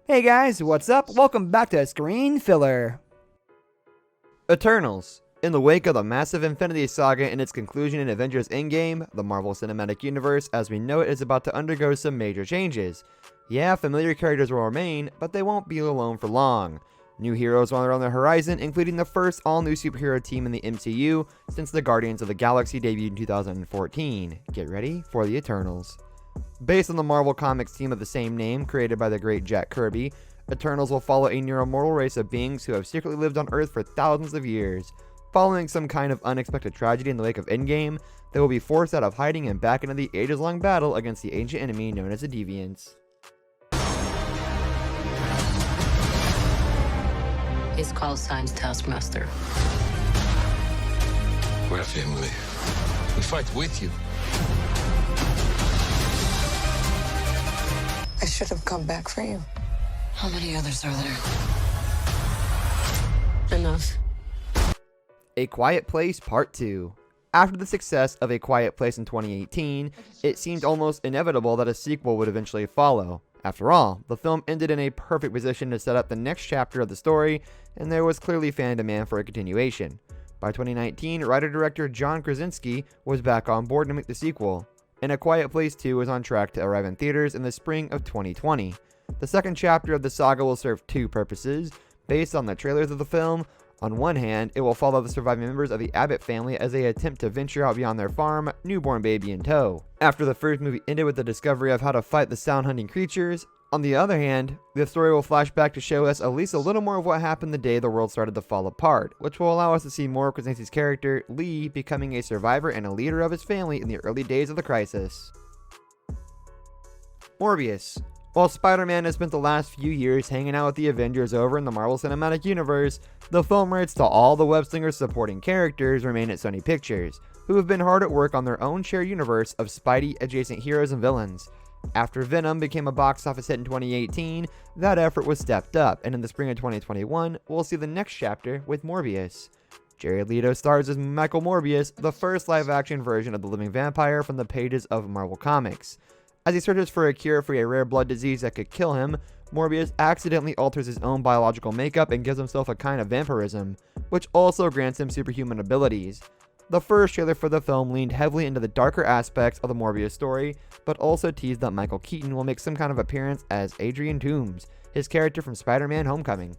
Hey guys, what's up? Welcome back to Screen Filler. Eternals. In the wake of the massive Infinity Saga and its conclusion in Avengers Endgame, the Marvel Cinematic Universe as we know it is about to undergo some major changes. Yeah, familiar characters will remain, but they won't be alone for long. New heroes are on the horizon, including the first all-new superhero team in the MCU since the Guardians of the Galaxy debuted in 2014. Get ready for the Eternals. Based on the Marvel Comics team of the same name, created by the great Jack Kirby, Eternals will follow a near-immortal race of beings who have secretly lived on Earth for thousands of years. Following some kind of unexpected tragedy in the wake of Endgame, they will be forced out of hiding and back into the ages-long battle against the ancient enemy known as the Deviants. His call sign's Taskmaster. We're a family. We fight with you. I should have come back for you. How many others are there? Enough. A Quiet Place Part 2. After the success of A Quiet Place in 2018, it seemed almost inevitable that a sequel would eventually follow. After all, the film ended in a perfect position to set up the next chapter of the story, and there was clearly fan demand for a continuation. By 2019, writer-director John Krasinski was back on board to make the sequel, and A Quiet Place 2 is on track to arrive in theaters in the spring of 2020. The second chapter of the saga will serve two purposes. Based on the trailers of the film, on one hand, it will follow the surviving members of the Abbott family as they attempt to venture out beyond their farm, newborn baby in tow. After the first movie ended with the discovery of how to fight the sound-hunting creatures, on the other hand, the story will flash back to show us at least a little more of what happened the day the world started to fall apart, which will allow us to see more of Krasinski's character, Lee, becoming a survivor and a leader of his family in the early days of the crisis. Morbius. While Spider-Man has spent the last few years hanging out with the Avengers over in the Marvel Cinematic Universe, the film rights to all the web-slinger supporting characters remain at Sony Pictures, who have been hard at work on their own shared universe of Spidey-adjacent heroes and villains. After Venom became a box office hit in 2018, that effort was stepped up, and in the spring of 2021, we'll see the next chapter with Morbius. Jared Leto stars as Michael Morbius, the first live-action version of the living vampire from the pages of Marvel Comics. As he searches for a cure for a rare blood disease that could kill him, Morbius accidentally alters his own biological makeup and gives himself a kind of vampirism, which also grants him superhuman abilities. The first trailer for the film leaned heavily into the darker aspects of the Morbius story, but also teased that Michael Keaton will make some kind of appearance as Adrian Toomes, his character from Spider-Man: Homecoming.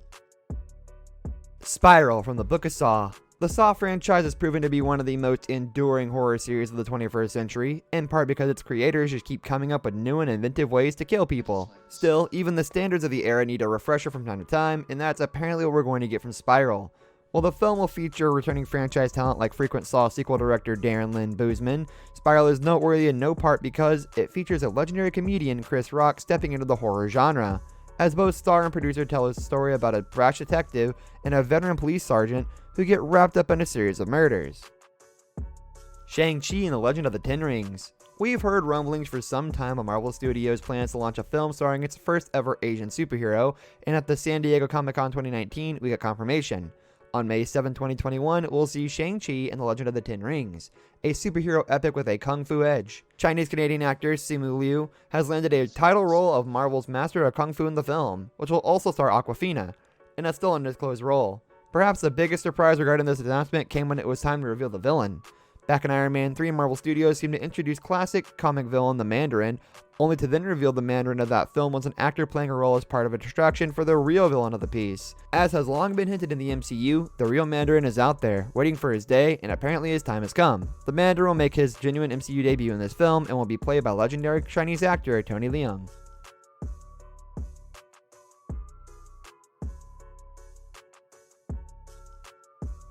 Spiral from the Book of Saw. The Saw franchise has proven to be one of the most enduring horror series of the 21st century, in part because its creators just keep coming up with new and inventive ways to kill people. Still, even the standards of the era need a refresher from time to time, and that's apparently what we're going to get from Spiral. While the film will feature returning franchise talent like frequent Saw sequel director Darren Lynn Bousman, Spiral is noteworthy in no part because it features a legendary comedian, Chris Rock, stepping into the horror genre. As both star and producer tell a story about a brash detective and a veteran police sergeant who get wrapped up in a series of murders. Shang-Chi and the Legend of the Ten Rings. We've heard rumblings for some time on Marvel Studios' plans to launch a film starring its first ever Asian superhero, and at the San Diego Comic-Con 2019, we got confirmation. On May 7, 2021, we'll see Shang-Chi and the Legend of the Ten Rings, a superhero epic with a kung fu edge. Chinese-Canadian actor Simu Liu has landed a title role of Marvel's Master of Kung Fu in the film, which will also star Awkwafina, in a still undisclosed role. Perhaps the biggest surprise regarding this announcement came when it was time to reveal the villain. Back in Iron Man 3, Marvel Studios seemed to introduce classic comic villain the Mandarin, only to then reveal the Mandarin of that film was an actor playing a role as part of a distraction for the real villain of the piece. As has long been hinted in the MCU, the real Mandarin is out there, waiting for his day, and apparently his time has come. The Mandarin will make his genuine MCU debut in this film and will be played by legendary Chinese actor Tony Leung.